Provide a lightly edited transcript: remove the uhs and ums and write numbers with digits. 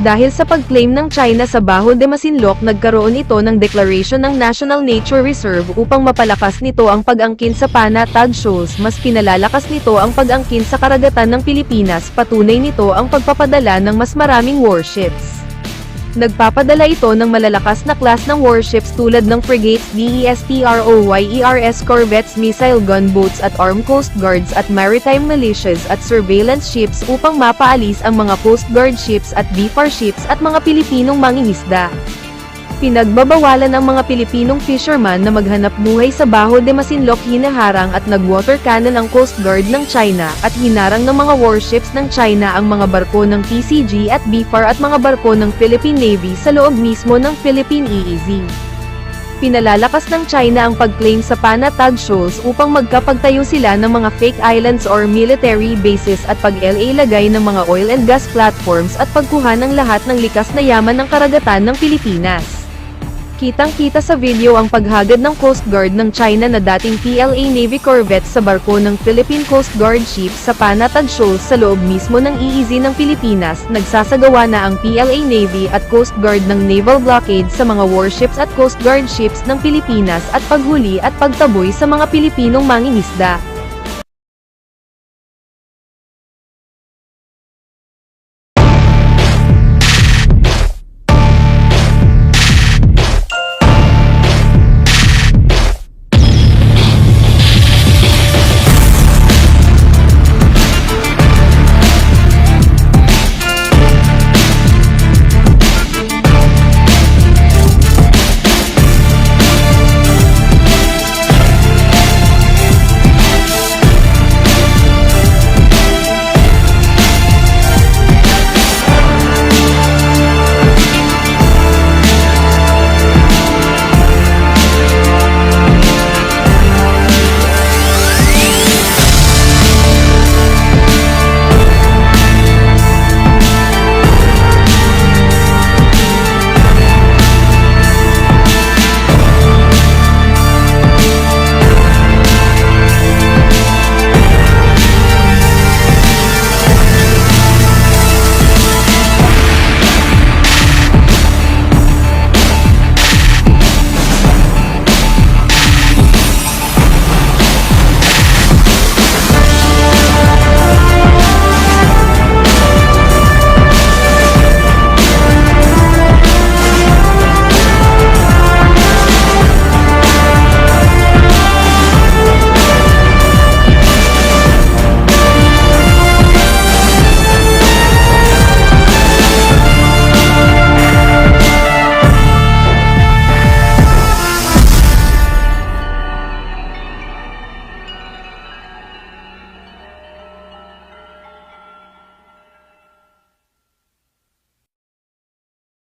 Dahil sa pag-claim ng China sa Bajo de Masinloc, nagkaroon ito ng deklarasyon ng National Nature Reserve upang mapalakas nito ang pag-angkin sa panatag shoals. Mas pinalalakas nito ang pag-angkin sa karagatan ng Pilipinas. Patunay nito ang pagpapadala ng mas maraming warships. Nagpapadala ito ng malalakas na class ng warships tulad ng frigates, destroyers, corvettes, missile gunboats at armed coast guards at maritime militias at surveillance ships upang mapaalis ang mga coast guard ships at BFAR ships at mga Pilipinong mangingisda. Pinagbabawalan ang mga Pilipinong fisherman na maghanap buhay sa Bajo de Masinloc. Hinaharang at nag-water cannon ang Coast Guard ng China at hinarang ng mga warships ng China ang mga barko ng PCG at BFAR at mga barko ng Philippine Navy sa loob mismo ng Philippine EEZ. Pinalalakas ng China ang pag-claim sa panatag shoals upang magkapagtayo sila ng mga fake islands or military bases at pag-lagay ng mga oil and gas platforms at pagkuha ng lahat ng likas na yaman ng karagatan ng Pilipinas. Kitang-kita sa video ang paghagad ng Coast Guard ng China na dating PLA Navy corvettes sa barko ng Philippine Coast Guard ships sa panatag shoals sa loob mismo ng EEZ ng Pilipinas. Nagsasagawa na ang PLA Navy at Coast Guard ng naval blockade sa mga warships at Coast Guard ships ng Pilipinas at paghuli at pagtaboy sa mga Pilipinong mangingisda.